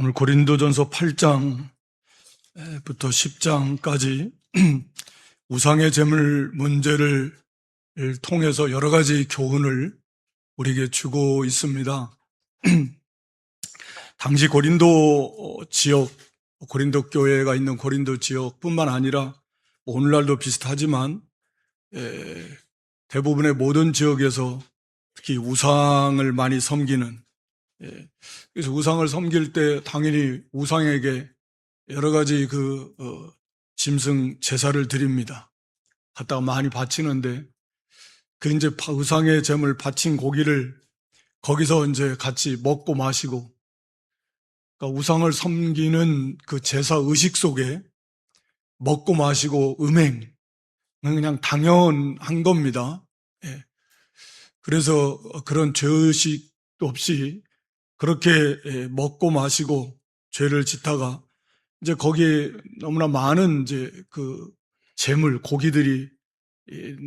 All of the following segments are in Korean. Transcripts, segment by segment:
오늘 고린도전서 8장부터 10장까지 우상의 제물 문제를 통해서 여러 가지 교훈을 우리에게 주고 있습니다. 당시 고린도 지역, 고린도 교회가 있는 고린도 지역뿐만 아니라 오늘날도 비슷하지만 대부분의 모든 지역에서 특히 우상을 많이 섬기는, 그래서 우상을 섬길 때 당연히 우상에게 여러 가지 짐승 제사를 드립니다. 갖다가 많이 바치는데, 그 이제 우상의 제물 바친 고기를 거기서 이제 같이 먹고 마시고, 그러니까 우상을 섬기는 그 제사 의식 속에 먹고 마시고 음행은 그냥 당연한 겁니다. 예. 그래서 그런 죄의식도 없이 그렇게 먹고 마시고 죄를 짓다가 이제 거기에 너무나 많은 이제 재물, 고기들이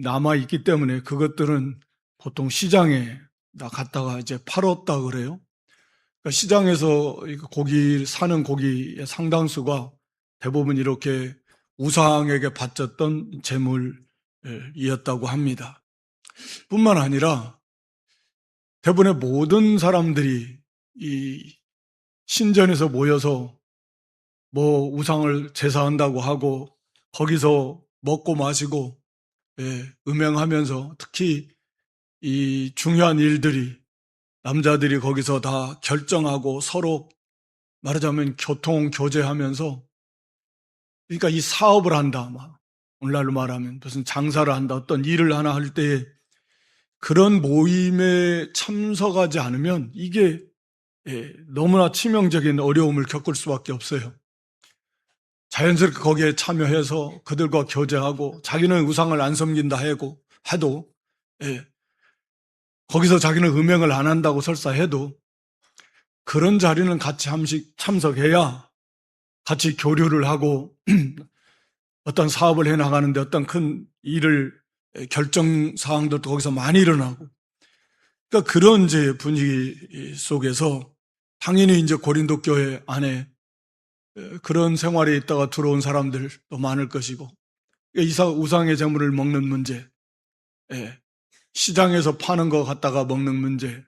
남아 있기 때문에 그것들은 보통 시장에 갔다가 이제 팔았다 그래요. 그러니까 시장에서 사는 고기의 상당수가 대부분 이렇게 우상에게 바쳤던 재물이었다고 합니다. 뿐만 아니라 대부분의 모든 사람들이 이 신전에서 모여서 뭐 우상을 제사한다고 하고 거기서 먹고 마시고 음행하면서 특히 이 중요한 일들이 남자들이 거기서 다 결정하고 서로 말하자면 교통 교제하면서, 그러니까 이 사업을 한다, 오늘날로 말하면 무슨 장사를 한다, 어떤 일을 하나 할 때에 그런 모임에 참석하지 않으면 이게 너무나 치명적인 어려움을 겪을 수밖에 없어요. 자연스럽게 거기에 참여해서 그들과 교제하고 자기는 우상을 안 섬긴다 해도 거기서 자기는 음행을 안 한다고 설사해도 그런 자리는 같이 참석해야 같이 교류를 하고 어떤 사업을 해나가는데 어떤 큰 일을 결정사항들도 거기서 많이 일어나고, 그러니까 그런 이제 분위기 속에서 당연히 이제 고린도 교회 안에 그런 생활에 있다가 들어온 사람들도 많을 것이고, 우상의 제물을 먹는 문제, 시장에서 파는 거 갖다가 먹는 문제,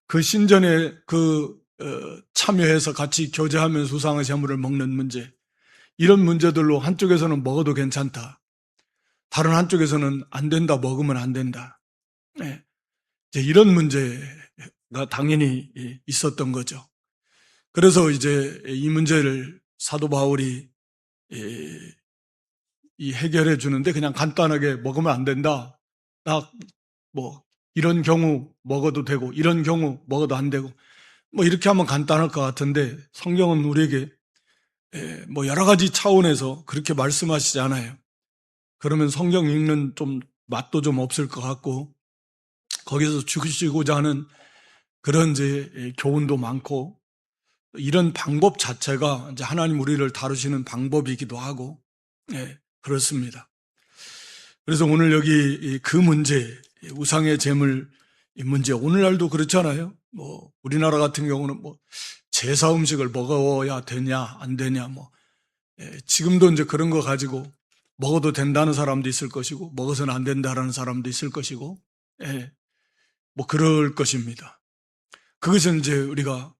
그 신전에 참여해서 같이 교제하면서 우상의 제물을 먹는 문제, 이런 문제들로 한쪽에서는 먹어도 괜찮다, 다른 한쪽에서는 안 된다, 먹으면 안 된다, 이제 이런 문제가 당연히 있었던 거죠. 그래서 이제 이 문제를 사도 바울이 해결해 주는데 그냥 간단하게 먹으면 안 된다, 이런 경우 먹어도 되고 이런 경우 먹어도 안 되고 이렇게 하면 간단할 것 같은데, 성경은 우리에게 여러 가지 차원에서 그렇게 말씀하시지 않아요. 그러면 성경 읽는 좀 맛도 좀 없을 것 같고 거기서 주시고자 하는 그런 이제 교훈도 많고, 이런 방법 자체가 이제 하나님 우리를 다루시는 방법이기도 하고, 그렇습니다. 그래서 오늘 여기 그 문제, 우상의 제물 문제, 오늘날도 그렇잖아요. 우리나라 같은 경우는 제사 음식을 먹어야 되냐 안 되냐, 지금도 이제 그런 거 가지고 먹어도 된다는 사람도 있을 것이고 먹어서는 안 된다라는 사람도 있을 것이고, 그럴 것입니다. 그것은 이제 우리가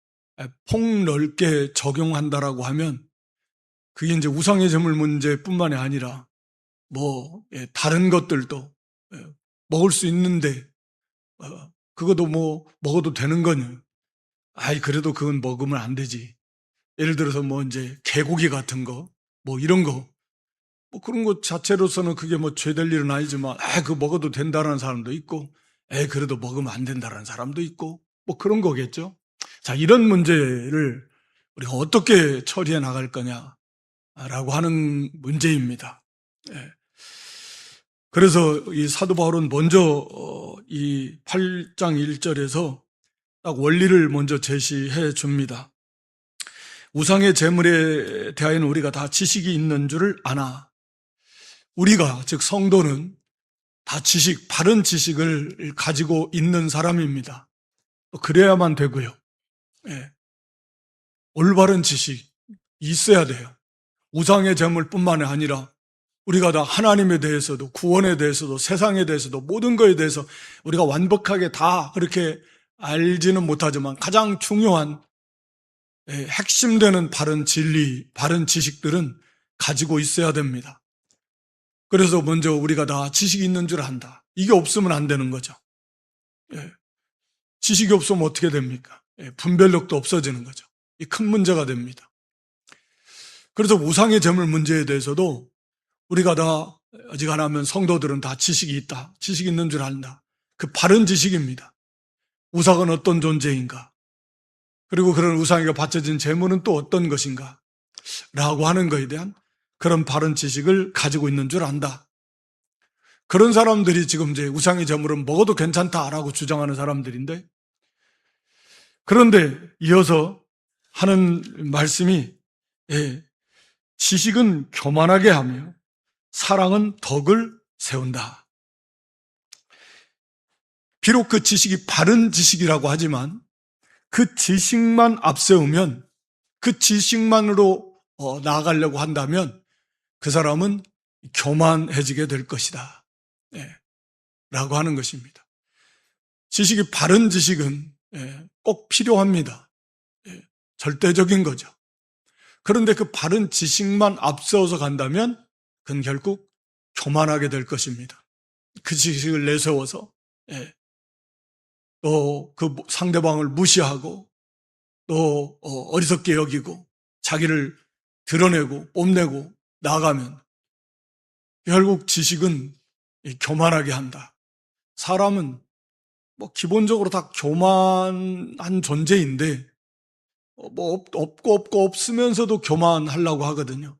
폭넓게 적용한다라고 하면 그게 이제 우상의 제물 문제뿐만이 아니라 다른 것들도 먹을 수 있는데 그것도 먹어도 되는 거냐? 그래도 그건 먹으면 안 되지. 예를 들어서 이제 개고기 같은 거, 이런 거, 그런 것 자체로서는 그게 죄될 일은 아니지만, 그거 먹어도 된다는 사람도 있고, 그래도 먹으면 안 된다는 사람도 있고, 그런 거겠죠. 자, 이런 문제를 우리가 어떻게 처리해 나갈 거냐라고 하는 문제입니다. 그래서 이 사도 바울은 먼저 이 8장 1절에서 딱 원리를 먼저 제시해 줍니다. 우상의 제물에 대하여는 우리가 다 지식이 있는 줄을 아나. 우리가, 즉 성도는 다 바른 지식을 가지고 있는 사람입니다. 그래야만 되고요. 올바른 지식이 있어야 돼요. 우상의 제물뿐만 아니라 우리가 다 하나님에 대해서도, 구원에 대해서도, 세상에 대해서도, 모든 것에 대해서 우리가 완벽하게 다 그렇게 알지는 못하지만 가장 중요한 핵심되는 바른 진리, 바른 지식들은 가지고 있어야 됩니다. 그래서 먼저 우리가 다 지식이 있는 줄 안다. 이게 없으면 안 되는 거죠. 지식이 없으면 어떻게 됩니까? 분별력도 없어지는 거죠. 이 큰 문제가 됩니다. 그래서 우상의 제물 문제에 대해서도 우리가 다 어지간하면 성도들은 다 지식이 있다. 지식이 있는 줄 안다. 그 바른 지식입니다. 우상은 어떤 존재인가? 그리고 그런 우상에게 바쳐진 제물은 또 어떤 것인가? 라고 하는 것에 대한 그런 바른 지식을 가지고 있는 줄 안다. 그런 사람들이 지금 이제 우상의 제물은 먹어도 괜찮다라고 주장하는 사람들인데, 그런데 이어서 하는 말씀이 지식은 교만하게 하며 사랑은 덕을 세운다. 비록 그 지식이 바른 지식이라고 하지만 그 지식만 앞세우면, 그 지식만으로 나아가려고 한다면 그 사람은 교만해지게 될 것이다. 라고 하는 것입니다. 지식이 바른 지식은 꼭 필요합니다. 절대적인 거죠. 그런데 그 바른 지식만 앞세워서 간다면 그건 결국 교만하게 될 것입니다. 그 지식을 내세워서 또 그 상대방을 무시하고 또 어리석게 여기고 자기를 드러내고 뽐내고 나아가면 결국 지식은 교만하게 한다. 사람은 뭐 기본적으로 다 교만한 존재인데 뭐 없고 없으면서도 교만하려고 하거든요.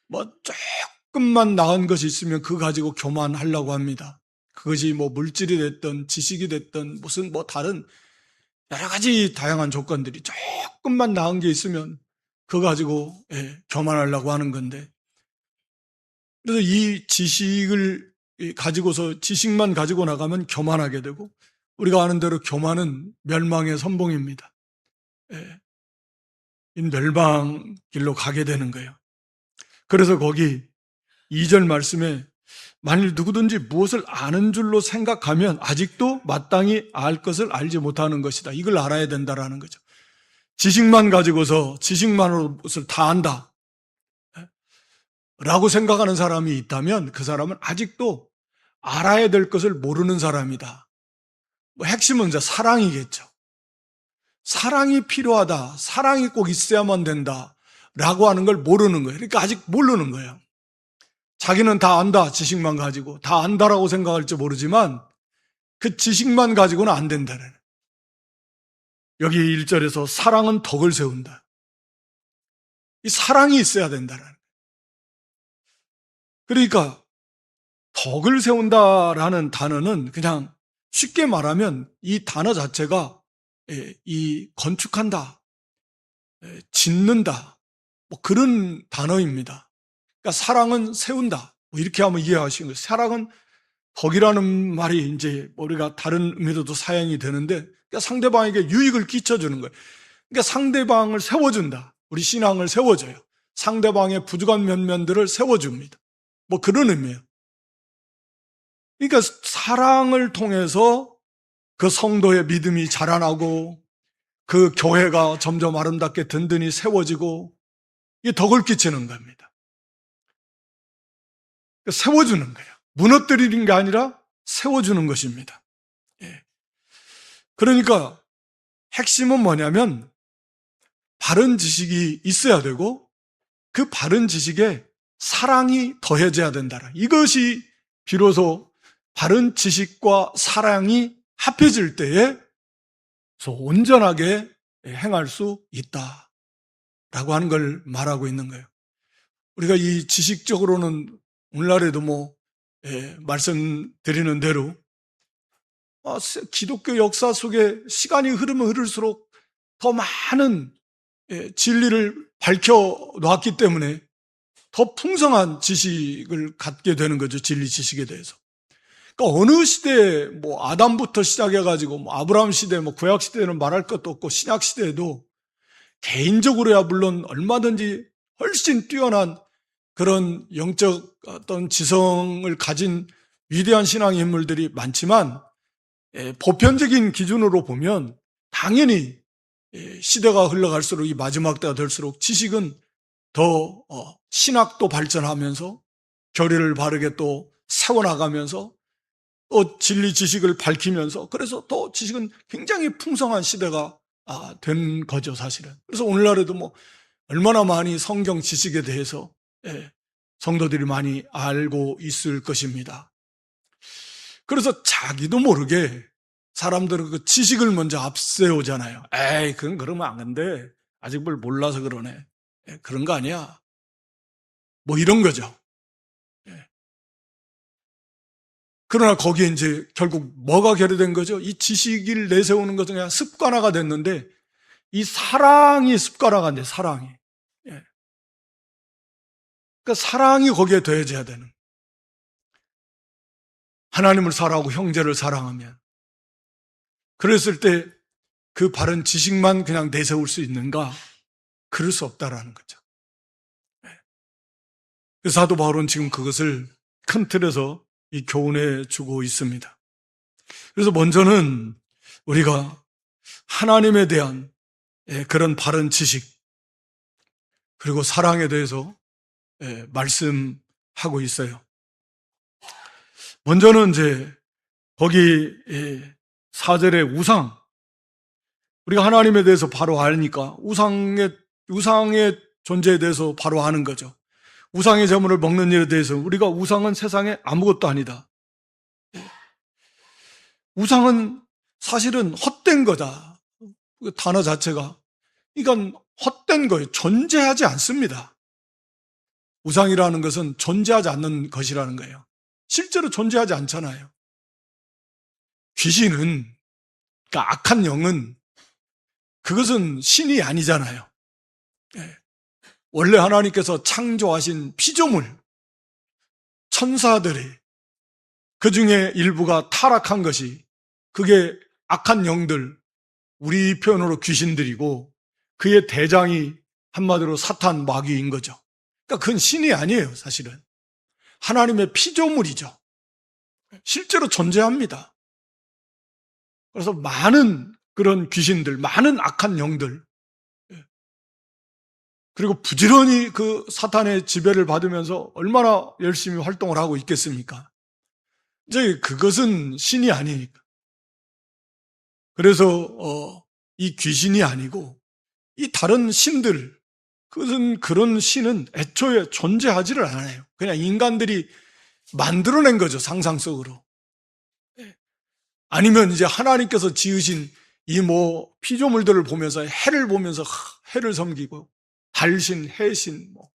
뭐 조금만 나은 것이 있으면 그거 가지고 교만하려고 합니다. 그것이 뭐 물질이 됐든 지식이 됐든 무슨 뭐 다른 여러 가지 다양한 조건들이 조금만 나은 게 있으면 그거 가지고 교만하려고 하는 건데, 그래서 이 지식을 가지고서 지식만 가지고 나가면 교만하게 되고, 우리가 아는 대로 교만은 멸망의 선봉입니다. 이 멸망 길로 가게 되는 거예요. 그래서 거기 2절 말씀에 만일 누구든지 무엇을 아는 줄로 생각하면 아직도 마땅히 알 것을 알지 못하는 것이다. 이걸 알아야 된다라는 거죠. 지식만 가지고서 지식만으로 무엇을 다 안다 라고 생각하는 사람이 있다면 그 사람은 아직도 알아야 될 것을 모르는 사람이다. 뭐 핵심은 이제 사랑이겠죠. 사랑이 필요하다, 사랑이 꼭 있어야만 된다 라고 하는 걸 모르는 거예요. 그러니까 아직 모르는 거예요. 자기는 다 안다, 지식만 가지고 다 안다라고 생각할지 모르지만 그 지식만 가지고는 안 된다는, 여기 1절에서 사랑은 덕을 세운다. 이 사랑이 있어야 된다는, 그러니까 덕을 세운다라는 단어는 그냥 쉽게 말하면 이 단어 자체가 이 건축한다, 짓는다, 뭐 그런 단어입니다. 그러니까 사랑은 세운다, 뭐 이렇게 하면 이해하시는 거예요. 사랑은 덕이라는 말이 이제 우리가 다른 의미로도 사용이 되는데, 그러니까 상대방에게 유익을 끼쳐주는 거예요. 그러니까 상대방을 세워준다. 우리 신앙을 세워줘요. 상대방의 부족한 면면들을 세워줍니다. 뭐 그런 의미예요. 그러니까 사랑을 통해서 그 성도의 믿음이 자라나고 그 교회가 점점 아름답게 든든히 세워지고 이게 덕을 끼치는 겁니다. 세워주는 거예요. 무너뜨리는 게 아니라 세워주는 것입니다. 그러니까 핵심은 뭐냐면 바른 지식이 있어야 되고 그 바른 지식에 사랑이 더해져야 된다. 이것이 비로소 바른 지식과 사랑이 합해질 때에 온전하게 행할 수 있다라고 하는 걸 말하고 있는 거예요. 우리가 이 지식적으로는 오늘날에도 말씀드리는 대로 기독교 역사 속에 시간이 흐르면 흐를수록 더 많은 진리를 밝혀놨기 때문에 더 풍성한 지식을 갖게 되는 거죠. 진리 지식에 대해서. 그러니까 어느 시대에 아담부터 시작해가지고 아브라함 시대, 구약 시대에는 말할 것도 없고 신약 시대에도 개인적으로야 물론 얼마든지 훨씬 뛰어난 그런 영적 어떤 지성을 가진 위대한 신앙 인물들이 많지만 보편적인 기준으로 보면 당연히 시대가 흘러갈수록 이 마지막 때가 될수록 지식은 더 신학도 발전하면서 교리를 바르게 또 세워나가면서 또 진리 지식을 밝히면서 그래서 또 지식은 굉장히 풍성한 시대가 된 거죠, 사실은. 그래서 오늘날에도 뭐 얼마나 많이 성경 지식에 대해서 성도들이 많이 알고 있을 것입니다. 그래서 자기도 모르게 사람들은 그 지식을 먼저 앞세우잖아요. 에이, 그건 그러면 안 된대. 아직 뭘 몰라서 그러네. 그런 거 아니야. 뭐 이런 거죠. 그러나 거기에 이제 결국 뭐가 결여된 거죠? 이 지식을 내세우는 것은 그냥 습관화가 됐는데 이 사랑이 습관화가 안 돼, 사랑이. 그러니까 사랑이 거기에 더해져야 되는. 하나님을 사랑하고 형제를 사랑하면. 그랬을 때 그 바른 지식만 그냥 내세울 수 있는가? 그럴 수 없다라는 거죠. 그래서 사도 바울은 지금 그것을 큰 틀에서 이 교훈해 주고 있습니다. 그래서 먼저는 우리가 하나님에 대한 그런 바른 지식 그리고 사랑에 대해서 말씀하고 있어요. 먼저는 이제 거기 4절의 우상, 우리가 하나님에 대해서 바로 아니까 우상의 존재에 대해서 바로 아는 거죠. 우상의 제물을 먹는 일에 대해서 우리가 우상은 세상에 아무것도 아니다. 우상은 사실은 헛된 거다. 그 단어 자체가. 이건 헛된 거예요. 존재하지 않습니다. 우상이라는 것은 존재하지 않는 것이라는 거예요. 실제로 존재하지 않잖아요. 귀신은, 그러니까 악한 영은 그것은 신이 아니잖아요. 원래 하나님께서 창조하신 피조물, 천사들이 그 중에 일부가 타락한 것이 그게 악한 영들, 우리 표현으로 귀신들이고 그의 대장이 한마디로 사탄 마귀인 거죠. 그러니까 그건 신이 아니에요, 사실은. 하나님의 피조물이죠. 실제로 존재합니다. 그래서 많은 그런 귀신들, 많은 악한 영들, 그리고 부지런히 그 사탄의 지배를 받으면서 얼마나 열심히 활동을 하고 있겠습니까? 이제 그것은 신이 아니니까. 그래서 이 귀신이 아니고 이 다른 신들, 그런 신은 애초에 존재하지를 않아요. 그냥 인간들이 만들어낸 거죠, 상상 속으로. 아니면 이제 하나님께서 지으신 이 뭐 피조물들을 보면서 해를 보면서 해를 섬기고 달신, 해신, 뭐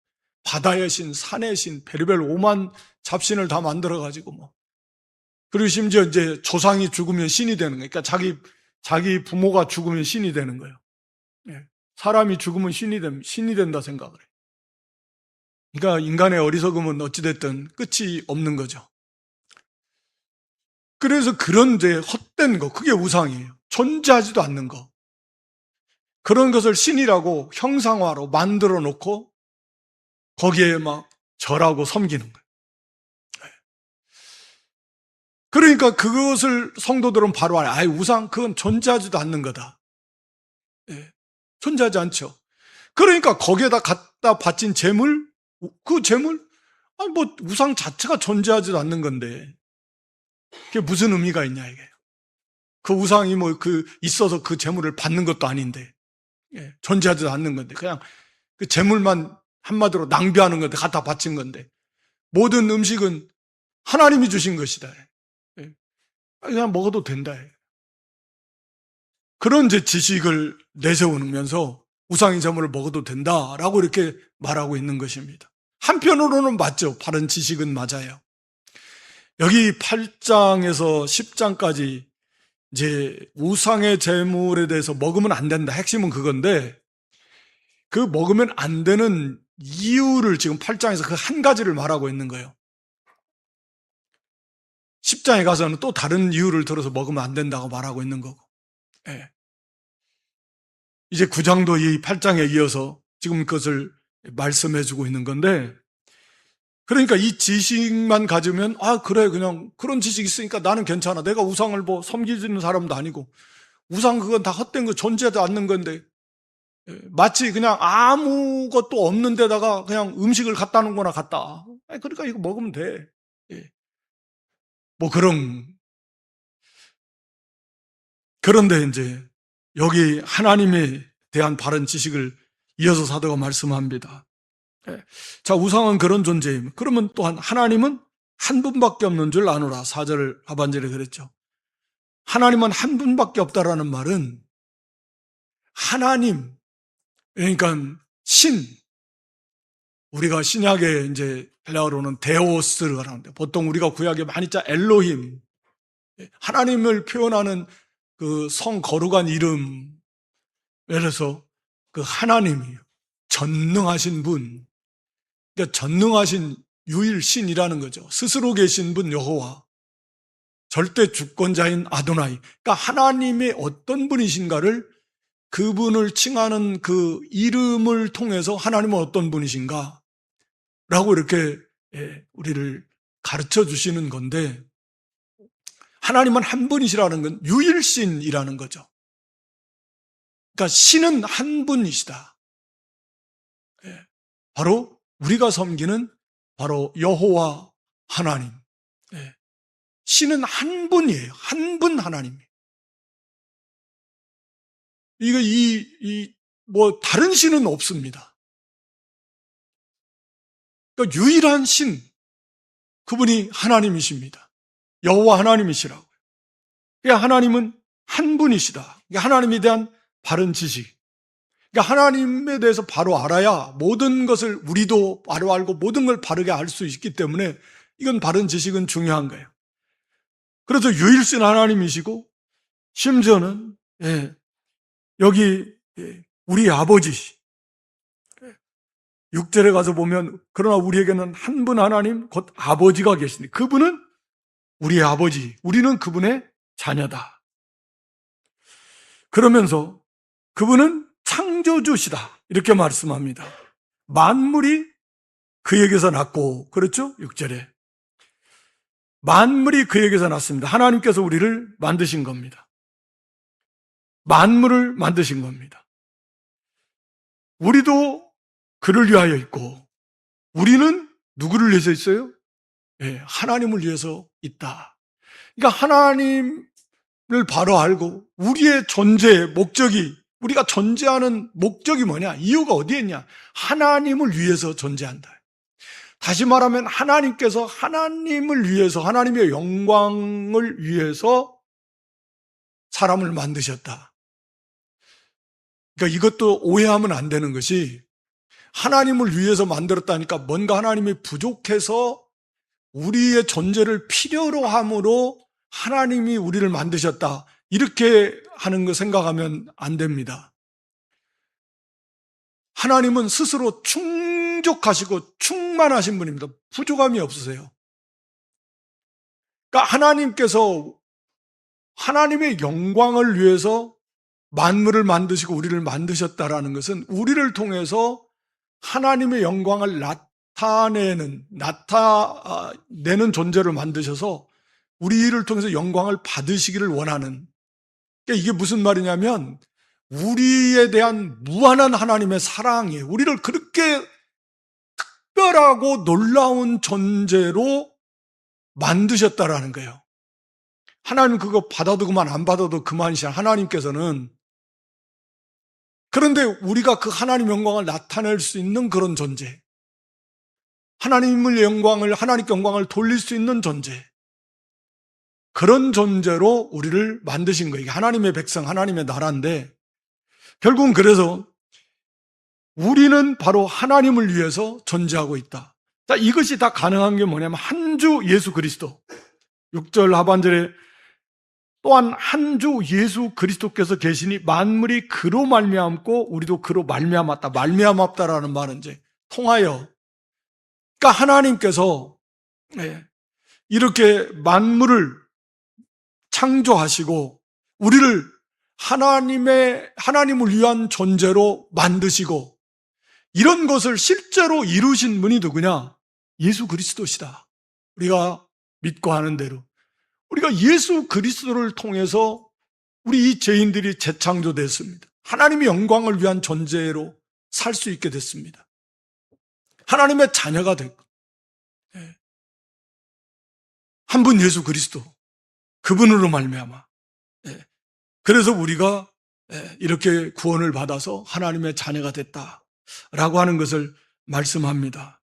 바다의 신, 산의 신, 별의별 오만 잡신을 다 만들어가지고 뭐 그리고 심지어 이제 조상이 죽으면 신이 되는 거예요. 그러니까 자기 부모가 죽으면 신이 되는 거예요. 사람이 죽으면 신이 된다 생각을 해요. 그러니까 인간의 어리석음은 어찌됐든 끝이 없는 거죠. 그래서 그런 이제 헛된 거, 그게 우상이에요. 존재하지도 않는 거. 그런 것을 신이라고 형상화로 만들어 놓고 거기에 막 절하고 섬기는 거예요. 그러니까 그것을 성도들은 바로 알아요. 아예 우상, 그건 존재하지도 않는 거다. 존재하지 않죠. 그러니까 거기에다 갖다 바친 재물, 그 재물, 아니 뭐 우상 자체가 존재하지도 않는 건데 그게 무슨 의미가 있냐 이게. 그 우상이 뭐 있어서 그 재물을 받는 것도 아닌데 존재하지도 않는 건데 그냥 그 재물만 한마디로 낭비하는 건데 갖다 바친 건데 모든 음식은 하나님이 주신 것이다. 그냥 먹어도 된다. 그런 이제 지식을 내세우면서 우상의 재물을 먹어도 된다라고 이렇게 말하고 있는 것입니다. 한편으로는 맞죠. 바른 지식은 맞아요. 여기 8장에서 10장까지 이제 우상의 재물에 대해서 먹으면 안 된다. 핵심은 그건데 그 먹으면 안 되는 이유를 지금 8장에서 그 한 가지를 말하고 있는 거예요. 10장에 가서는 또 다른 이유를 들어서 먹으면 안 된다고 말하고 있는 거고. 이제 9장도 이 8장에 이어서 지금 그것을 말씀해 주고 있는 건데, 그러니까 이 지식만 가지면 그래, 그냥 그런 지식이 있으니까 나는 괜찮아. 내가 우상을 뭐 섬기는 사람도 아니고 우상 그건 다 헛된 거, 존재하지 않는 건데, 마치 그냥 아무것도 없는 데다가 그냥 음식을 갖다 놓은 거나 같다. 그러니까 이거 먹으면 돼. 뭐 그런데 이제 여기 하나님에 대한 바른 지식을 이어서 사도가 말씀합니다. 자, 우상은 그런 존재입니다. 그러면 또한 하나님은 한 분밖에 없는 줄 아노라. 4절 하반절에 그랬죠. 하나님은 한 분밖에 없다라는 말은 하나님, 그러니까 신, 우리가 신약에 이제 헬라어로는 데오스를 하는데 보통 우리가 구약에 많이 짜 엘로힘, 하나님을 표현하는 그 성 거룩한 이름, 그래서 그 하나님이요, 전능하신 분, 그러니까 전능하신 유일신이라는 거죠. 스스로 계신 분 여호와, 절대 주권자인 아도나이. 그러니까 하나님의 어떤 분이신가를, 그분을 칭하는 그 이름을 통해서 하나님은 어떤 분이신가 라고 이렇게 우리를 가르쳐 주시는 건데, 하나님은 한 분이시라는 건 유일신이라는 거죠. 그러니까 신은 한 분이시다. 바로 우리가 섬기는 바로 여호와 하나님. 신은 한 분이에요. 한 분 하나님이에요. 뭐 다른 신은 없습니다. 그러니까 유일한 신, 그분이 하나님이십니다. 여호와 하나님이시라고요. 그러니까 하나님은 한 분이시다. 그러니까 하나님에 대한 바른 지식. 그러니까 하나님에 대해서 바로 알아야 모든 것을 우리도 바로 알고 모든 걸 바르게 알 수 있기 때문에 이건 바른 지식은 중요한 거예요. 그래서 유일신 하나님이시고, 심지어는 여기 우리 아버지, 6절에 가서 보면 그러나 우리에게는 한 분 하나님 곧 아버지가 계시니 그분은 우리의 아버지, 우리는 그분의 자녀다. 그러면서 그분은 창조주시다 이렇게 말씀합니다. 만물이 그에게서 났고, 그렇죠? 6절에 만물이 그에게서 났습니다. 하나님께서 우리를 만드신 겁니다. 만물을 만드신 겁니다. 우리도 그를 위하여 있고, 우리는 누구를 위해서 있어요? 하나님을 위해서 있다. 그러니까 하나님을 바로 알고 우리의 존재의 목적이, 우리가 존재하는 목적이 뭐냐? 이유가 어디에 있냐? 하나님을 위해서 존재한다. 다시 말하면 하나님께서 하나님을 위해서, 하나님의 영광을 위해서 사람을 만드셨다. 그러니까 이것도 오해하면 안 되는 것이, 하나님을 위해서 만들었다니까 뭔가 하나님이 부족해서 우리의 존재를 필요로 함으로 하나님이 우리를 만드셨다, 이렇게 하는 거 생각하면 안 됩니다. 하나님은 스스로 충족하시고 충만하신 분입니다. 부족함이 없으세요. 그러니까 하나님께서 하나님의 영광을 위해서 만물을 만드시고 우리를 만드셨다라는 것은 우리를 통해서 하나님의 영광을 나타내는 존재를 만드셔서 우리를 통해서 영광을 받으시기를 원하는, 그러니까 이게 무슨 말이냐면 우리에 대한 무한한 하나님의 사랑이에요. 우리를 그렇게 특별하고 놀라운 존재로 만드셨다라는 거예요. 하나님 그거 받아도 그만, 안 받아도 그만이시야, 하나님께서는. 그런데 우리가 그 하나님 영광을 나타낼 수 있는 그런 존재, 하나님께 영광을 돌릴 수 있는 존재, 그런 존재로 우리를 만드신 거예요. 이게 하나님의 백성, 하나님의 나라인데, 결국은 그래서 우리는 바로 하나님을 위해서 존재하고 있다. 자, 이것이 다 가능한 게 뭐냐면 한 주 예수 그리스도. 6절 하반절에 또한 한 주 예수 그리스도께서 계시니 만물이 그로 말미암고 우리도 그로 말미암았다. 말미암았다라는 말은 이제 통하여, 그러니까 하나님께서 이렇게 만물을 창조하시고 우리를 하나님을 위한 존재로 만드시고 이런 것을 실제로 이루신 분이 누구냐? 예수 그리스도시다. 우리가 믿고 하는 대로 우리가 예수 그리스도를 통해서 우리 이 죄인들이 재창조됐습니다. 하나님의 영광을 위한 존재로 살 수 있게 됐습니다. 하나님의 자녀가 됐고 한 분 예수 그리스도 그분으로 말미암아 그래서 우리가 이렇게 구원을 받아서 하나님의 자녀가 됐다라고 하는 것을 말씀합니다.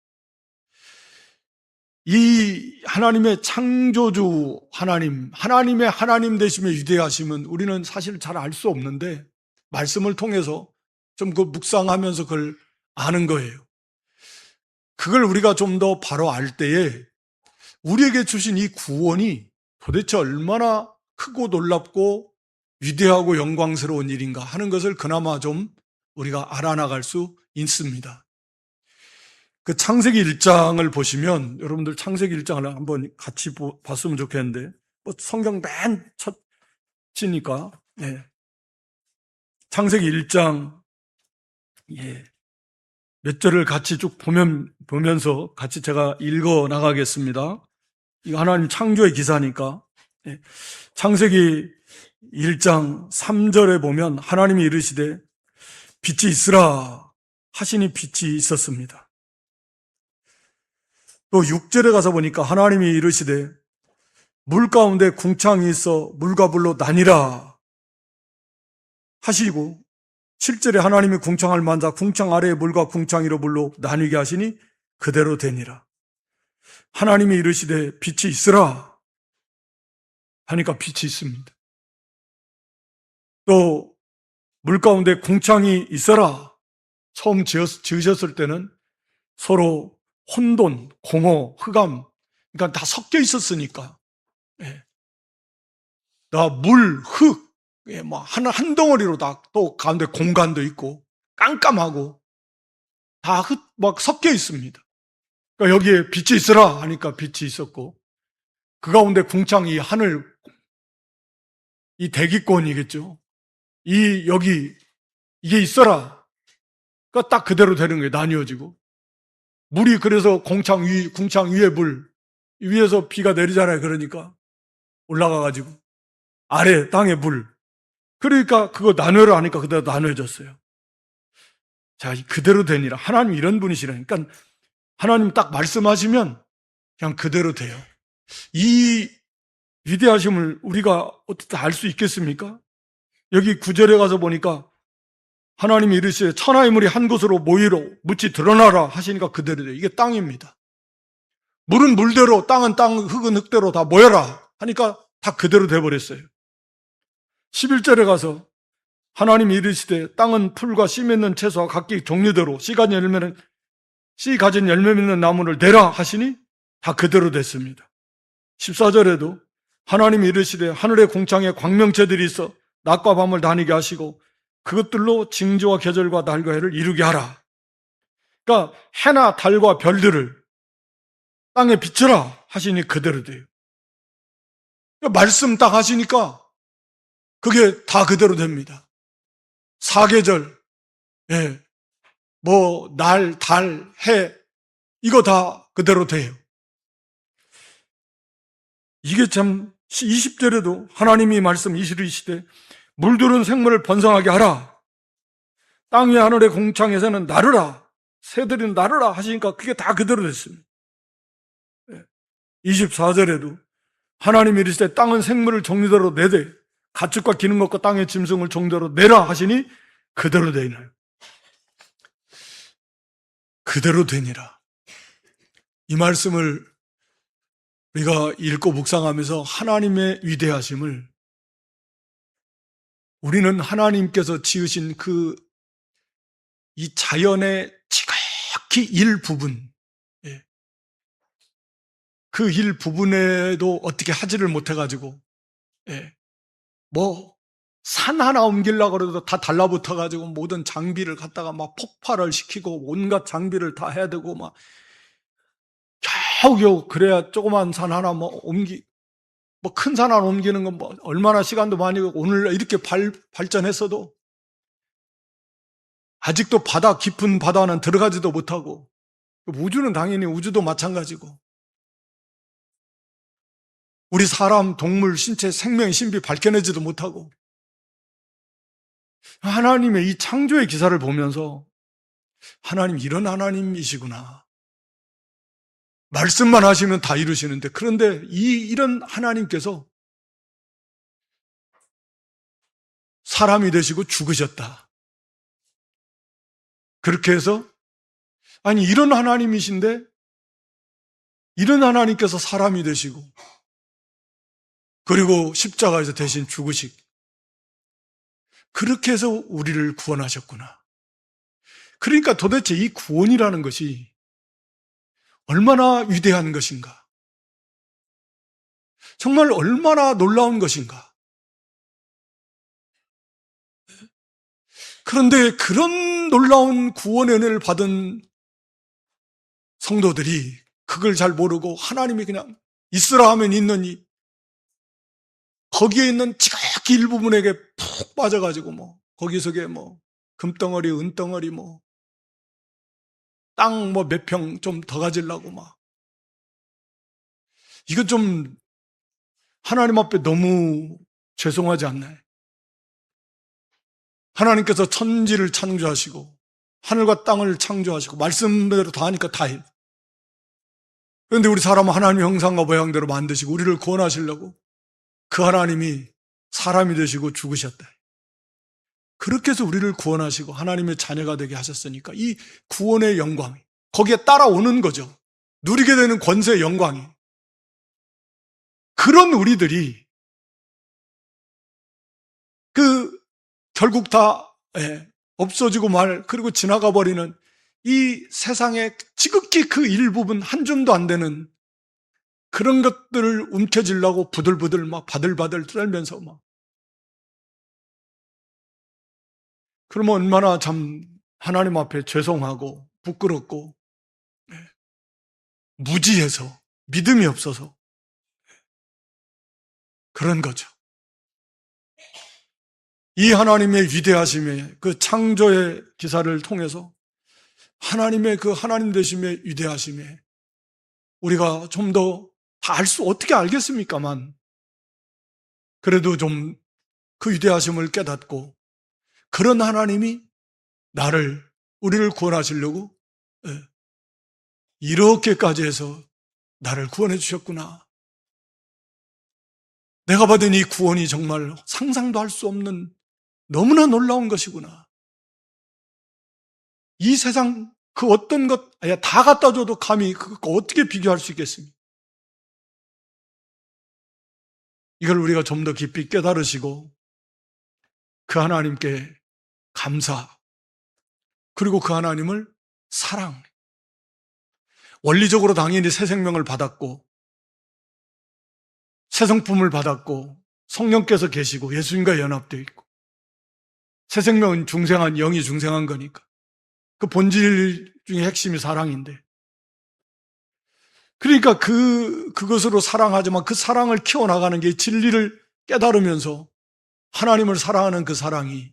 이 하나님의 창조주 하나님의 하나님 되심에 위대하심은 우리는 사실 잘 알 수 없는데 말씀을 통해서 좀 그 묵상하면서 그걸 아는 거예요. 그걸 우리가 좀 더 바로 알 때에 우리에게 주신 이 구원이 도대체 얼마나 크고 놀랍고 위대하고 영광스러운 일인가 하는 것을 그나마 좀 우리가 알아나갈 수 있습니다. 그 창세기 1장을 보시면 여러분들 창세기 1장을 한번 같이 봤으면 좋겠는데 뭐 성경 맨 첫 지니까 창세기 1장 몇 절을 같이 쭉 보면서 같이 제가 읽어 나가겠습니다. 이거 하나님 창조의 기사니까 창세기 1장 3절에 보면 하나님이 이르시되 빛이 있으라 하시니 빛이 있었습니다. 또 6절에 가서 보니까 하나님이 이르시되 물 가운데 궁창이 있어 물과 불로 나뉘라 하시고 7절에 하나님이 궁창을 만자 궁창 아래에 물과 궁창 위로 물로 나뉘게 하시니 그대로 되니라. 하나님이 이르시되 빛이 있으라 하니까 빛이 있습니다. 또 물 가운데 궁창이 있어라 처음 지으셨을 때는 서로 혼돈, 공허, 흑암 그러니까 다 섞여 있었으니까 다 물, 흙 뭐 한 덩어리로 다 또 가운데 공간도 있고 깜깜하고 다 막 섞여 있습니다. 그러니까 여기에 빛이 있으라 하니까 빛이 있었고 그 가운데 궁창 이 하늘 이 대기권이겠죠. 여기 이게 있어라. 그러니까 딱 그대로 되는 거예요. 나뉘어지고 물이 그래서 궁창 위에 물 위에서 비가 내리잖아요. 그러니까 올라가가지고 아래 땅에 물 그러니까 그거 나누라 하니까 그대로 나눠졌어요. 자, 그대로 되니라. 하나님 이런 분이시라니까 그러니까 하나님 딱 말씀하시면 그냥 그대로 돼요. 이 위대하심을 우리가 어떻게 알 수 있겠습니까? 여기 9절에 가서 보니까 하나님이 이르시되 천하의 물이 한 곳으로 모이로 묻지 드러나라 하시니까 그대로 돼요. 이게 땅입니다. 물은 물대로 땅은 땅 흙은 흙대로 다 모여라 하니까 다 그대로 돼버렸어요. 11절에 가서 하나님이 이르시되 땅은 풀과 씨 맺는 채소와 각기 종류대로 씨 가진 열매 맺는 나무를 내라 하시니 다 그대로 됐습니다. 14절에도 하나님이 이르시되 하늘의 궁창에 광명체들이 있어 낮과 밤을 나뉘게 하시고 그것들로 징조와 계절과 날과 해를 이루게 하라. 그러니까 해나 달과 별들을 땅에 비춰라 하시니 그대로 돼요. 그러니까 말씀 딱 하시니까 그게 다 그대로 됩니다. 사계절, 뭐 날, 달, 해 이거 다 그대로 돼요. 이게 참 20절에도 하나님이 말씀 이시르시되 물들은 생물을 번성하게 하라. 땅 위에 하늘의 궁창에서는 나르라. 새들은 나르라 하시니까 그게 다 그대로 됐습니다. 24절에도 하나님이 이르시되 땅은 생물을 종류대로 내되 가축과 기는 것과 땅의 짐승을 종대로 내라 하시니 그대로 되니라. 그대로 되니라. 이 말씀을 우리가 읽고 묵상하면서 하나님의 위대하심을 우리는 하나님께서 지으신 이 자연의 지극히 일부분 그 일부분에도 어떻게 하지를 못해가지고 뭐 산 하나 옮기려고 그래도 다 달라붙어가지고 모든 장비를 갖다가 막 폭발을 시키고 온갖 장비를 다 해야 되고 막 겨우겨우 그래야 조그만 산 하나 뭐 뭐 큰 산 하나 옮기는 건 뭐 얼마나 시간도 많이 걸리고 오늘 이렇게 발전했어도 아직도 깊은 바다는 들어가지도 못하고, 우주는 당연히 우주도 마찬가지고, 우리 사람, 동물, 신체, 생명의 신비 밝혀내지도 못하고, 하나님의 이 창조의 기사를 보면서 하나님 이런 하나님이시구나. 말씀만 하시면 다 이루시는데, 그런데 이런 하나님께서 사람이 되시고 죽으셨다. 그렇게 해서 아니 이런 하나님이신데 이런 하나님께서 사람이 되시고 그리고 십자가에서 대신 죽으시고 그렇게 해서 우리를 구원하셨구나. 그러니까 도대체 이 구원이라는 것이 얼마나 위대한 것인가, 정말 얼마나 놀라운 것인가. 그런데 그런 놀라운 구원의 은혜를 받은 성도들이 그걸 잘 모르고 하나님이 그냥 있으라 하면 있느니 거기에 있는 지극히 일부분에게 푹 빠져가지고 뭐 거기서게 뭐 금덩어리 은덩어리 뭐 땅 뭐 몇 평 좀 더 가지려고 막, 이건 좀 하나님 앞에 너무 죄송하지 않나요? 하나님께서 천지를 창조하시고 하늘과 땅을 창조하시고 말씀대로 다 하니까 다 해. 그런데 우리 사람은 하나님의 형상과 모양대로 만드시고 우리를 구원하시려고 그 하나님이 사람이 되시고 죽으셨다. 그렇게 해서 우리를 구원하시고 하나님의 자녀가 되게 하셨으니까 이 구원의 영광이 거기에 따라오는 거죠. 누리게 되는 권세의 영광이. 그런 우리들이 결국 다 없어지고 그리고 지나가 버리는 이 세상의 지극히 그 일부분 한 줌도 안 되는 그런 것들을 움켜쥐려고 부들부들 막 바들바들 떨면서 막, 그러면 얼마나 참 하나님 앞에 죄송하고 부끄럽고 무지해서 믿음이 없어서 그런 거죠. 이 하나님의 위대하심의 그 창조의 기사를 통해서 하나님의 그 하나님 되심의 위대하심에 우리가 좀 더 다 어떻게 알겠습니까만 그래도 좀 그 위대하심을 깨닫고 그런 하나님이 우리를 구원하시려고 이렇게까지 해서 나를 구원해 주셨구나. 내가 받은 이 구원이 정말 상상도 할 수 없는 너무나 놀라운 것이구나. 이 세상 그 어떤 것 다 갖다 줘도 감히 그거 어떻게 비교할 수 있겠습니까? 이걸 우리가 좀 더 깊이 깨달으시고 그 하나님께 감사, 그리고 그 하나님을 사랑. 원리적으로 당연히 새 생명을 받았고 새 성품을 받았고 성령께서 계시고 예수님과 연합되어 있고 새 생명은 중생한 영이 중생한 거니까 그 본질 중에 핵심이 사랑인데, 그러니까 그것으로 사랑하지만 그 사랑을 키워나가는 게 진리를 깨달으면서 하나님을 사랑하는 그 사랑이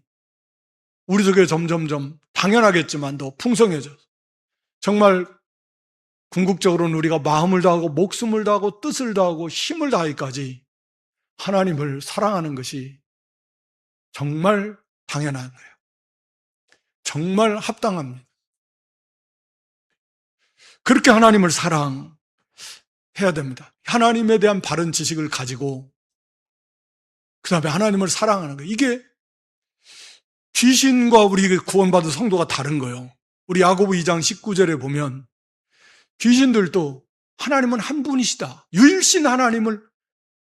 우리 속에 점점점 당연하겠지만 더 풍성해져서 정말 궁극적으로는 우리가 마음을 다하고 목숨을 다하고 뜻을 다하고 힘을 다하기까지 하나님을 사랑하는 것이 정말 당연한 거예요. 정말 합당합니다. 그렇게 하나님을 사랑해야 됩니다. 하나님에 대한 바른 지식을 가지고 그 다음에 하나님을 사랑하는 거예요. 이게 귀신과 우리 구원받은 성도가 다른 거예요. 우리 야고보 2장 19절에 보면 귀신들도 하나님은 한 분이시다, 유일신 하나님을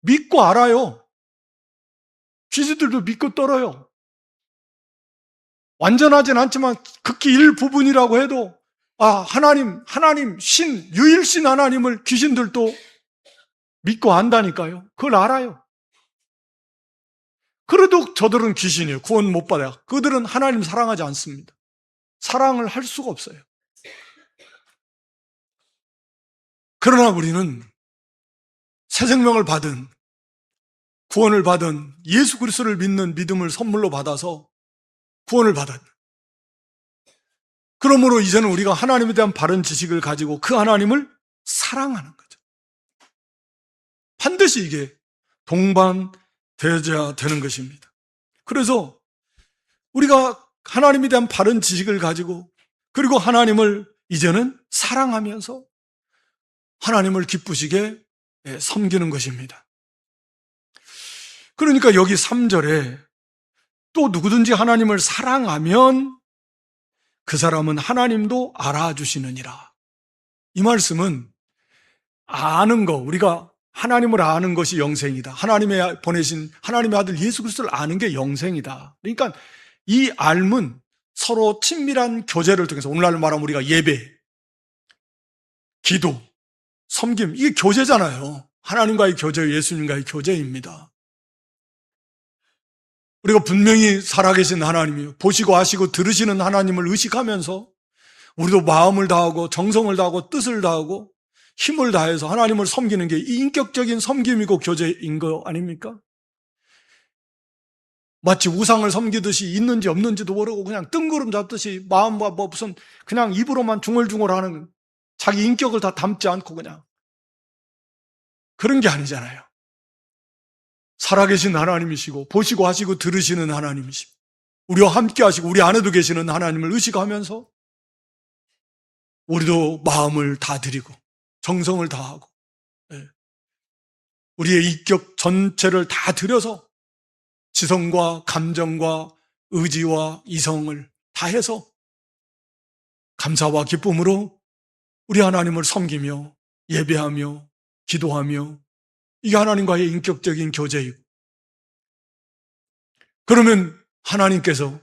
믿고 알아요. 귀신들도 믿고 떨어요. 완전하진 않지만 극히 일부분이라고 해도 하나님, 유일신 하나님을 귀신들도 믿고 안다니까요. 그걸 알아요. 그래도 저들은 귀신이에요. 구원 못 받아요. 그들은 하나님 사랑하지 않습니다. 사랑을 할 수가 없어요. 그러나 우리는 새 생명을 받은 구원을 받은 예수 그리스도를 믿는 믿음을 선물로 받아서 구원을 받았다. 그러므로 이제는 우리가 하나님에 대한 바른 지식을 가지고 그 하나님을 사랑하는 거죠. 반드시 이게 동반되어야 되는 것입니다. 그래서 우리가 하나님에 대한 바른 지식을 가지고 그리고 하나님을 이제는 사랑하면서 하나님을 기쁘시게 섬기는 것입니다. 그러니까 여기 3절에 또 누구든지 하나님을 사랑하면 그 사람은 하나님도 알아주시느니라. 이 말씀은 아는 거, 우리가 하나님을 아는 것이 영생이다. 하나님의 보내신 하나님의 아들 예수 그리스도를 아는 게 영생이다. 그러니까 이 알문, 서로 친밀한 교제를 통해서 오늘날 말하면 우리가 예배, 기도, 섬김, 이게 교제잖아요. 하나님과의 교제, 예수님과의 교제입니다. 우리가 분명히 살아계신 하나님이요, 보시고 아시고 들으시는 하나님을 의식하면서 우리도 마음을 다하고 정성을 다하고 뜻을 다하고 힘을 다해서 하나님을 섬기는 게 인격적인 섬김이고 교제인 거 아닙니까? 마치 우상을 섬기듯이 있는지 없는지도 모르고 그냥 뜬구름 잡듯이 마음과 무슨 그냥 입으로만 중얼중얼하는, 자기 인격을 다 담지 않고 그냥 그런 게 아니잖아요. 살아계신 하나님이시고 보시고 하시고 들으시는 하나님이시고 우리와 함께 하시고 우리 안에도 계시는 하나님을 의식하면서 우리도 마음을 다 드리고 정성을 다하고 우리의 인격 전체를 다 들여서 지성과 감정과 의지와 이성을 다해서 감사와 기쁨으로 우리 하나님을 섬기며 예배하며 기도하며, 이게 하나님과의 인격적인 교제이고, 그러면 하나님께서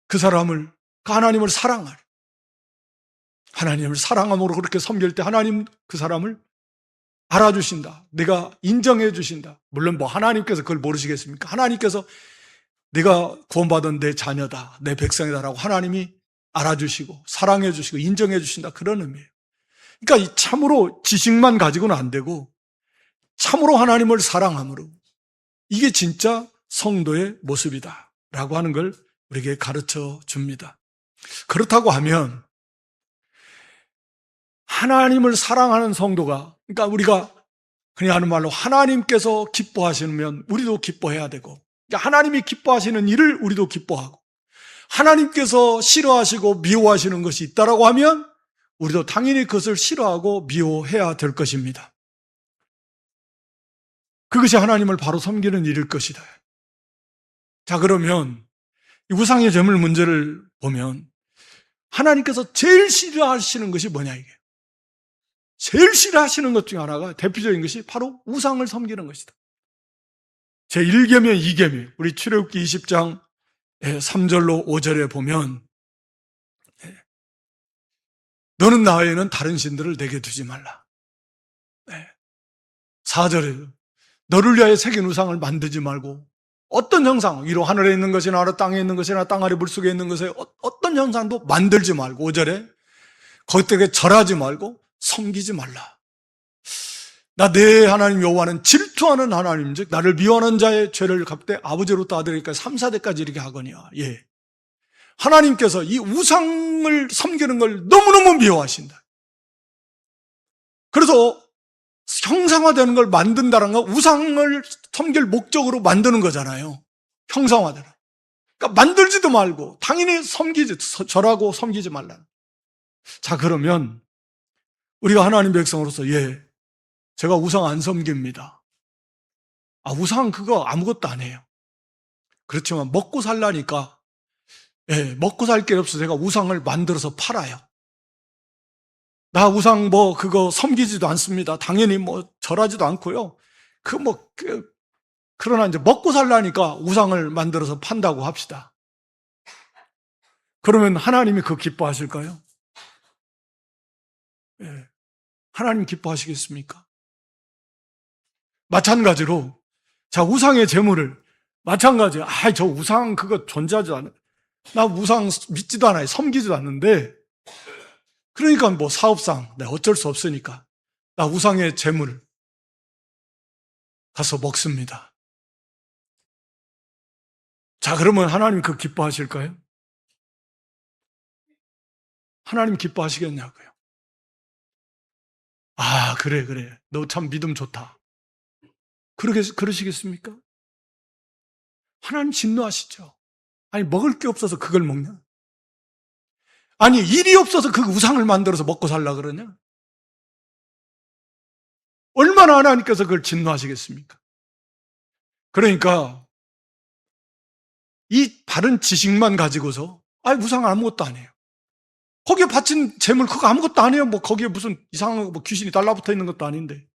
그 사람을, 그 하나님을 사랑할, 하나님을 사랑함으로 그렇게 섬길 때 하나님 그 사람을 알아주신다. 내가 인정해 주신다. 물론 하나님께서 그걸 모르시겠습니까? 하나님께서 내가 구원받은 내 자녀다, 내 백성이다라고 하나님이 알아주시고 사랑해 주시고 인정해 주신다, 그런 의미예요. 그러니까 참으로 지식만 가지고는 안 되고 참으로 하나님을 사랑함으로, 이게 진짜 성도의 모습이다 라고 하는 걸 우리에게 가르쳐 줍니다. 그렇다고 하면 하나님을 사랑하는 성도가, 그러니까 우리가 그냥 하는 말로 하나님께서 기뻐하시면 우리도 기뻐해야 되고, 그러니까 하나님이 기뻐하시는 일을 우리도 기뻐하고, 하나님께서 싫어하시고 미워하시는 것이 있다라고 하면 우리도 당연히 그것을 싫어하고 미워해야 될 것입니다. 그것이 하나님을 바로 섬기는 일일 것이다. 자, 그러면 이 우상의 제물 문제를 보면 하나님께서 제일 싫어하시는 것이 뭐냐, 이게. 제일 싫어하시는 것 중에 하나가, 대표적인 것이 바로 우상을 섬기는 것이다. 제1계명, 2계명, 우리 출애굽기 20장 3절로 5절에 보면, 너는 나 외에는 다른 신들을 내게 두지 말라. 4절에 너를 위하여 새긴 우상을 만들지 말고, 어떤 형상, 위로 하늘에 있는 것이나 아래 땅에 있는 것이나 땅 아래 물속에 있는 것에 어떤 형상도 만들지 말고, 5절에 거기에 절하지 말고 섬기지 말라. 나 내 하나님 여호와는 질투하는 하나님, 즉 나를 미워하는 자의 죄를 갚되 아버지로부터 아들에게까지 3, 4대까지 이렇게 하거니와. 하나님께서 이 우상을 섬기는 걸 너무너무 미워하신다. 그래서 형상화되는 걸 만든다는 건 우상을 섬길 목적으로 만드는 거잖아요. 형상화되는. 그러니까 만들지도 말고 당연히 절하고 섬기지 말라. 자, 그러면 우리가 하나님 백성으로서, 제가 우상 안 섬깁니다. 우상 그거 아무것도 안 해요. 그렇지만 먹고 살라니까, 먹고 살 게 없어서 제가 우상을 만들어서 팔아요. 나 우상 그거 섬기지도 않습니다. 당연히 절하지도 않고요. 그러나 이제 먹고 살라니까 우상을 만들어서 판다고 합시다. 그러면 하나님이 그거 기뻐하실까요? 하나님 기뻐하시겠습니까? 마찬가지로, 자, 우상의 제물을, 마찬가지로, 저 우상 그거 존재하지 않아. 나 우상 믿지도 않아요. 섬기지도 않는데, 그러니까 사업상 내가 어쩔 수 없으니까 나 우상의 제물을 가서 먹습니다. 자, 그러면 하나님 그 기뻐하실까요? 하나님 기뻐하시겠냐고요. 아, 그래. 너 참 믿음 좋다. 그러시겠습니까? 하나님 진노하시죠. 아니, 먹을 게 없어서 그걸 먹냐? 아니, 일이 없어서 그 우상을 만들어서 먹고 살라 그러냐? 얼마나 하나님께서 그걸 진노하시겠습니까? 그러니까 이 바른 지식만 가지고서 우상 아무것도 안 해요. 거기에 바친 재물 그거 아무것도 안 해요. 뭐 거기에 무슨 이상한 뭐 귀신이 달라붙어 있는 것도 아닌데.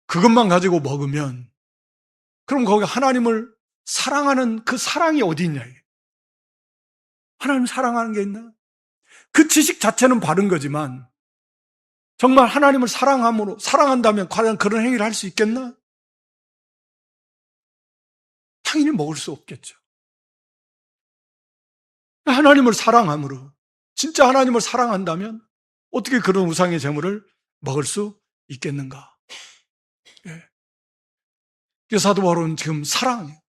그것만 가지고 먹으면 그럼 거기 하나님을 사랑하는 그 사랑이 어디 있냐 이게. 하나님 사랑하는 게 있나? 그 지식 자체는 바른 거지만 정말 하나님을 사랑한다면 과연 그런 행위를 할 수 있겠나? 당연히 먹을 수 없겠죠. 하나님을 사랑함으로 진짜 하나님을 사랑한다면 어떻게 그런 우상의 제물을 먹을 수 있겠는가? 예. 사도 바울은 지금 사랑이에요.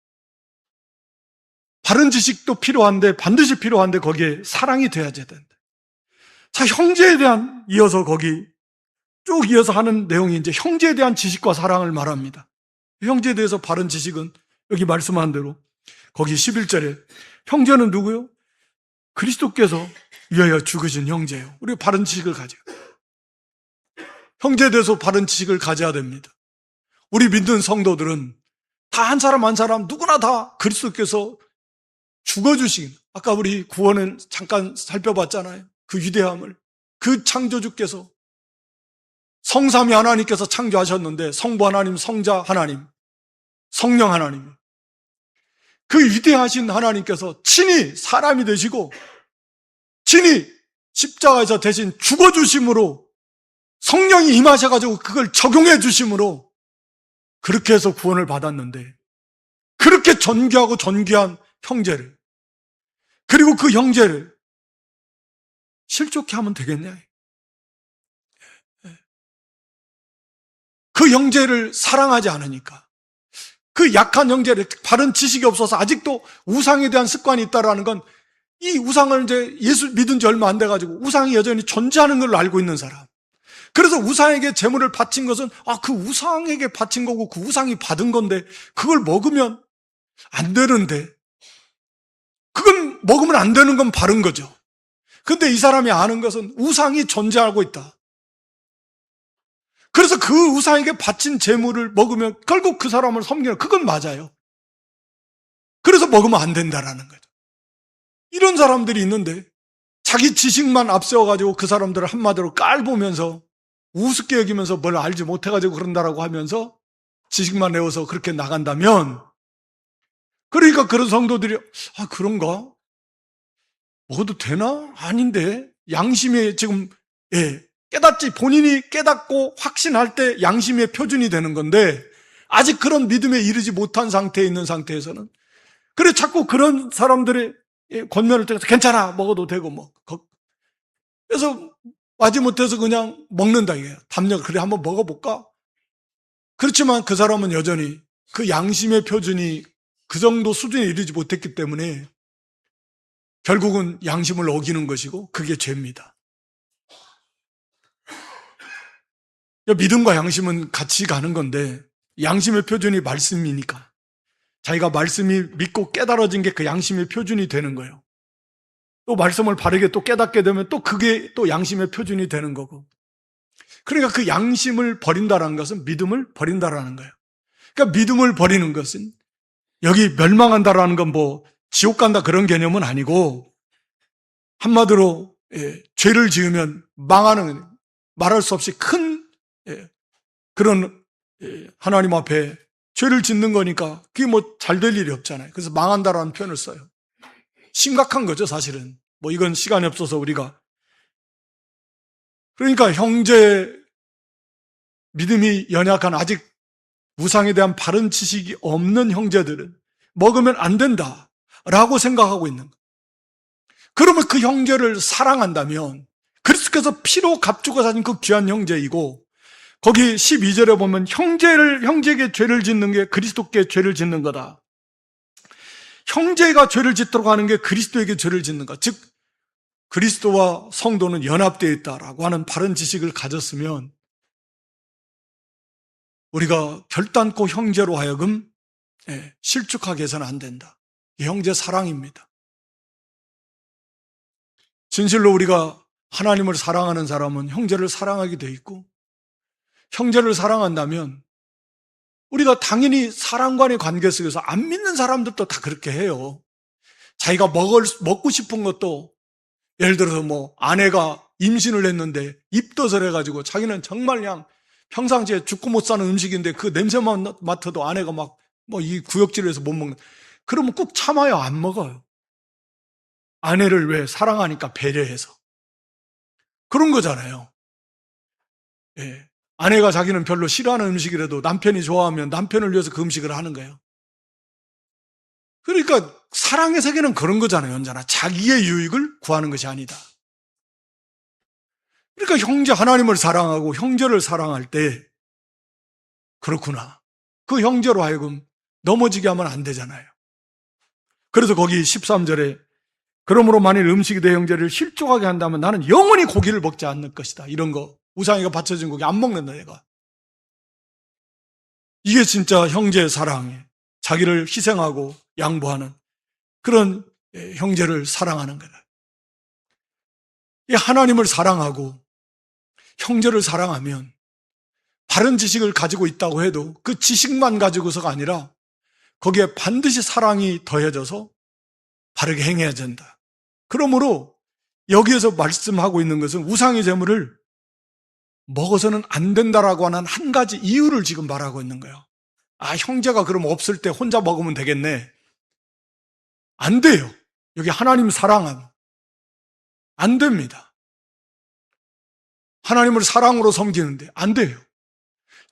바른 지식도 필요한데 반드시 필요한데 거기에 사랑이 돼야 된다. 자, 형제에 대한 이어서 거기 쭉 이어서 하는 내용이 이제 형제에 대한 지식과 사랑을 말합니다. 형제에 대해서 바른 지식은 여기 말씀한 대로 거기 11절에 형제는 누구요? 그리스도께서 위하여 죽으신 형제예요. 우리가 바른 지식을 가져요. 형제에 대해서 바른 지식을 가져야 됩니다. 우리 믿는 성도들은 다 한 사람 한 사람 누구나 다 그리스도께서 죽어주신, 아까 우리 구원은 잠깐 살펴봤잖아요. 그 위대함을. 그 창조주께서 성삼위 하나님께서 창조하셨는데 성부 하나님, 성자 하나님, 성령 하나님, 그 위대하신 하나님께서 친히 사람이 되시고 친히 십자가에서 대신 죽어주심으로 성령이 임하셔가지고 그걸 적용해 주심으로 그렇게 해서 구원을 받았는데 그렇게 존귀하고 존귀한 형제를 그리고 그 형제를 실족해 하면 되겠냐? 그 형제를 사랑하지 않으니까 그 약한 형제를 바른 지식이 없어서 아직도 우상에 대한 습관이 있다라는 건 이 우상을 이제 예수 믿은 지 얼마 안 돼가지고 우상이 여전히 존재하는 걸로 알고 있는 사람. 그래서 우상에게 제물을 바친 것은 그 우상에게 바친 거고 그 우상이 받은 건데 그걸 먹으면 안 되는데 그건 먹으면 안 되는 건 바른 거죠. 근데 이 사람이 아는 것은 우상이 존재하고 있다. 그래서 그 우상에게 바친 제물을 먹으면 결국 그 사람을 섬기는 그건 맞아요. 그래서 먹으면 안 된다라는 거죠. 이런 사람들이 있는데 자기 지식만 앞세워가지고 그 사람들을 한마디로 깔보면서 우습게 여기면서 뭘 알지 못해가지고 그런다라고 하면서 지식만 내어서 그렇게 나간다면 그러니까 그런 성도들이 그런가? 먹어도 되나? 아닌데 양심에 지금 깨닫지 본인이 깨닫고 확신할 때 양심의 표준이 되는 건데 아직 그런 믿음에 이르지 못한 상태에 있는 상태에서는 그래 자꾸 그런 사람들의 권면을 통해서 괜찮아 먹어도 되고 그래서 마지못해서 그냥 먹는다 이게요. 담력 그래 한번 먹어볼까? 그렇지만 그 사람은 여전히 그 양심의 표준이 그 정도 수준에 이르지 못했기 때문에 결국은 양심을 어기는 것이고 그게 죄입니다. 믿음과 양심은 같이 가는 건데 양심의 표준이 말씀이니까 자기가 말씀이 믿고 깨달아진 게 그 양심의 표준이 되는 거예요. 또 말씀을 바르게 또 깨닫게 되면 또 그게 또 양심의 표준이 되는 거고 그러니까 그 양심을 버린다는 것은 믿음을 버린다라는 거예요. 그러니까 믿음을 버리는 것은 여기 멸망한다라는 건 지옥 간다 그런 개념은 아니고 한마디로 죄를 지으면 망하는 말할 수 없이 큰 그런 하나님 앞에 죄를 짓는 거니까 그게 잘 될 일이 없잖아요. 그래서 망한다라는 표현을 써요. 심각한 거죠 사실은. 이건 시간이 없어서 우리가 그러니까 형제 믿음이 연약한 아직 우상에 대한 바른 지식이 없는 형제들은 먹으면 안 된다라고 생각하고 있는 거예요. 그러면 그 형제를 사랑한다면 그리스도께서 피로 값주고 사신 그 귀한 형제이고 거기 12절에 보면 형제에게 죄를 짓는 게 그리스도께 죄를 짓는 거다. 형제가 죄를 짓도록 하는 게 그리스도에게 죄를 짓는 것. 즉 그리스도와 성도는 연합되어 있다라고 하는 바른 지식을 가졌으면 우리가 결단코 형제로 하여금 실족하게 해서는 안 된다. 형제 사랑입니다. 진실로 우리가 하나님을 사랑하는 사람은 형제를 사랑하게 돼 있고, 형제를 사랑한다면 우리가 당연히 사람 간의 관계 속에서 안 믿는 사람들도 다 그렇게 해요. 자기가 먹고 싶은 것도, 예를 들어서 뭐 아내가 임신을 했는데 입덧을 해가지고 자기는 정말 그냥 평상시에 죽고 못 사는 음식인데 그 냄새만 맡아도 아내가 막 뭐 이 구역질을 해서 못 먹는, 그러면 꾹 참아요? 안 먹어요. 아내를 왜? 사랑하니까 배려해서. 그런 거잖아요. 예. 아내가 자기는 별로 싫어하는 음식이라도 남편이 좋아하면 남편을 위해서 그 음식을 하는 거예요. 그러니까 사랑의 세계는 그런 거잖아요. 언제나 자기의 유익을 구하는 것이 아니다. 그러니까 형제, 하나님을 사랑하고 형제를 사랑할 때 그렇구나, 그 형제로 하여금 넘어지게 하면 안 되잖아요. 그래서 거기 13절에 그러므로 만일 음식이 내 형제를 실족하게 한다면 나는 영원히 고기를 먹지 않을 것이다. 이런 거, 우상이가 바쳐진 고기 안 먹는다 내가. 이게 진짜 형제 사랑이에요. 자기를 희생하고 양보하는 그런 형제를 사랑하는 거다. 이 하나님을 사랑하고 형제를 사랑하면 바른 지식을 가지고 있다고 해도 그 지식만 가지고서가 아니라 거기에 반드시 사랑이 더해져서 바르게 행해야 된다. 그러므로 여기에서 말씀하고 있는 것은 우상의 제물을 먹어서는 안 된다라고 하는 한 가지 이유를 지금 말하고 있는 거예요. 아, 형제가 그럼 없을 때 혼자 먹으면 되겠네. 안 돼요. 여기 하나님 사랑함. 안 됩니다. 하나님을 사랑으로 섬기는데 안 돼요.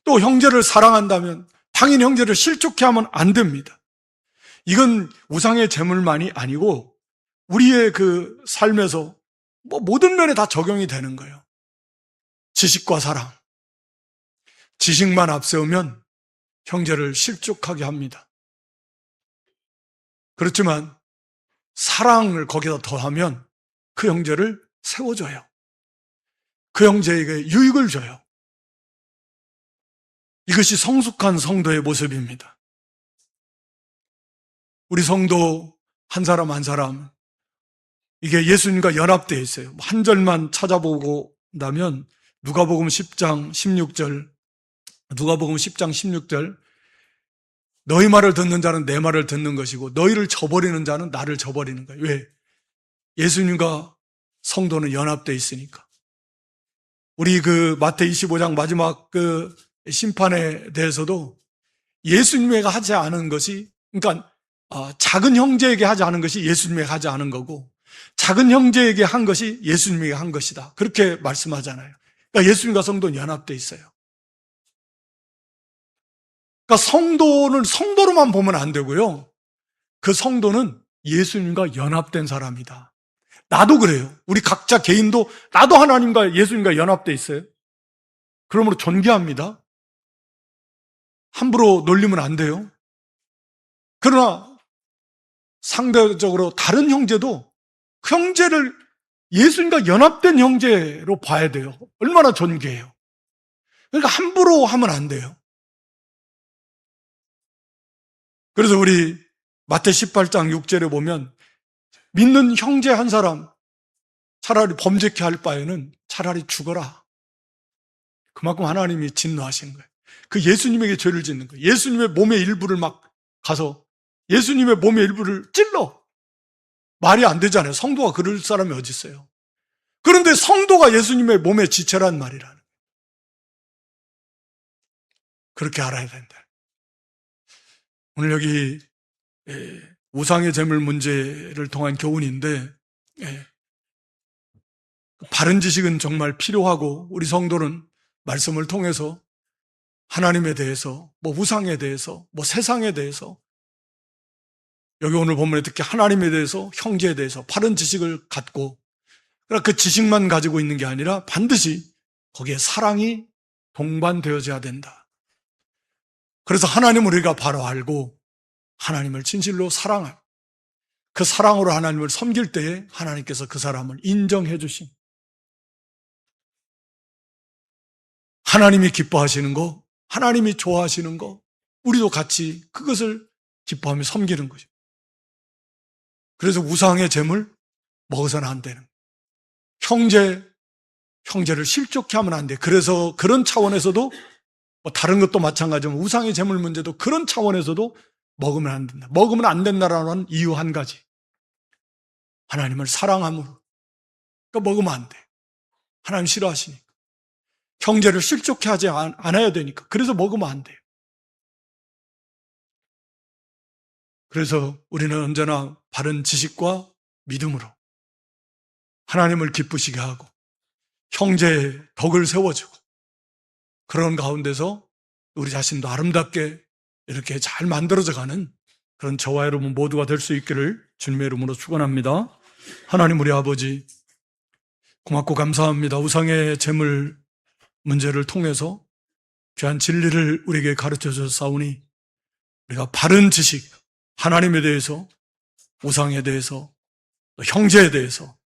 또 형제를 사랑한다면 당연히 형제를 실족해 하면 안 됩니다. 이건 우상의 제물만이 아니고 우리의 그 삶에서 뭐 모든 면에 다 적용이 되는 거예요. 지식과 사랑. 지식만 앞세우면 형제를 실족하게 합니다. 그렇지만 사랑을 거기다 더하면 그 형제를 세워줘요. 그 형제에게 유익을 줘요. 이것이 성숙한 성도의 모습입니다. 우리 성도 한 사람 한 사람, 이게 예수님과 연합되어 있어요. 한 절만 찾아보고 나면 누가복음 10장 16절, 누가복음 10장 16절, 너희 말을 듣는 자는 내 말을 듣는 것이고 너희를 저버리는 자는 나를 저버리는 거예요. 왜? 예수님과 성도는 연합되어 있으니까. 우리 그 마태 25장 마지막 그 심판에 대해서도 예수님에게 하지 않은 것이, 그러니까 작은 형제에게 하지 않은 것이 예수님에게 하지 않은 거고 작은 형제에게 한 것이 예수님에게 한 것이다. 그렇게 말씀하잖아요. 그러니까 예수님과 성도는 연합되어 있어요. 그러니까 성도는 성도로만 보면 안 되고요. 그 성도는 예수님과 연합된 사람이다. 나도 그래요. 우리 각자 개인도 나도 하나님과 예수님과 연합되어 있어요. 그러므로 존귀합니다. 함부로 놀리면 안 돼요. 그러나 상대적으로 다른 형제도 그 형제를 예수님과 연합된 형제로 봐야 돼요. 얼마나 존귀해요. 그러니까 함부로 하면 안 돼요. 그래서 우리 마태 18장 6절에 보면 믿는 형제 한 사람 차라리 범죄케 할 바에는 차라리 죽어라. 그만큼 하나님이 진노하신 거예요. 그 예수님에게 죄를 짓는 거예요. 예수님의 몸의 일부를 막 가서 예수님의 몸의 일부를 찔러. 말이 안 되잖아요. 성도가 그럴 사람이 어디 있어요. 그런데 성도가 예수님의 몸의 지체란 말이라는 거예요. 그렇게 알아야 된다. 오늘 여기 우상의 제물 문제를 통한 교훈인데, 바른 지식은 정말 필요하고 우리 성도는 말씀을 통해서 하나님에 대해서, 뭐 우상에 대해서, 뭐 세상에 대해서, 여기 오늘 본문에 특히 하나님에 대해서, 형제에 대해서 바른 지식을 갖고, 그러나 그 지식만 가지고 있는 게 아니라 반드시 거기에 사랑이 동반되어져야 된다. 그래서 하나님을 우리가 바로 알고 하나님을 진실로 사랑할, 그 사랑으로 하나님을 섬길 때에 하나님께서 그 사람을 인정해 주신, 하나님이 기뻐하시는 거, 하나님이 좋아하시는 거, 우리도 같이 그것을 기뻐하며 섬기는 거죠. 그래서 우상의 재물 먹어서는 안 되는 거예요. 형제를 실족케 하면 안 돼. 그래서 그런 차원에서도 다른 것도 마찬가지지만 우상의 재물 문제도 그런 차원에서도 먹으면 안 된다. 먹으면 안 된다라는 이유 한 가지. 하나님을 사랑함으로. 그러니까 먹으면 안 돼. 하나님 싫어하시니까. 형제를 실족케 하지 않아야 되니까. 그래서 먹으면 안 돼요. 그래서 우리는 언제나 바른 지식과 믿음으로 하나님을 기쁘시게 하고 형제의 덕을 세워주고 그런 가운데서 우리 자신도 아름답게 이렇게 잘 만들어져 가는 그런 저와 여러분 모두가 될 수 있기를 주님의 이름으로 축원합니다. 하나님 우리 아버지 고맙고 감사합니다. 우상의 재물 문제를 통해서 귀한 진리를 우리에게 가르쳐 주셨사오니 우리가 바른 지식, 하나님에 대해서, 우상에 대해서, 또 형제에 대해서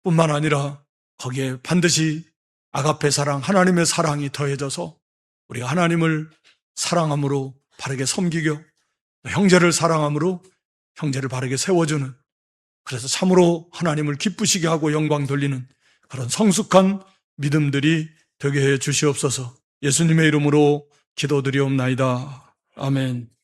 뿐만 아니라 거기에 반드시 아가페 사랑, 하나님의 사랑이 더해져서 우리가 하나님을 사랑함으로 바르게 섬기고 형제를 사랑함으로 형제를 바르게 세워주는, 그래서 참으로 하나님을 기쁘시게 하고 영광 돌리는 그런 성숙한 믿음들이 되게 해 주시옵소서. 예수님의 이름으로 기도드리옵나이다. 아멘.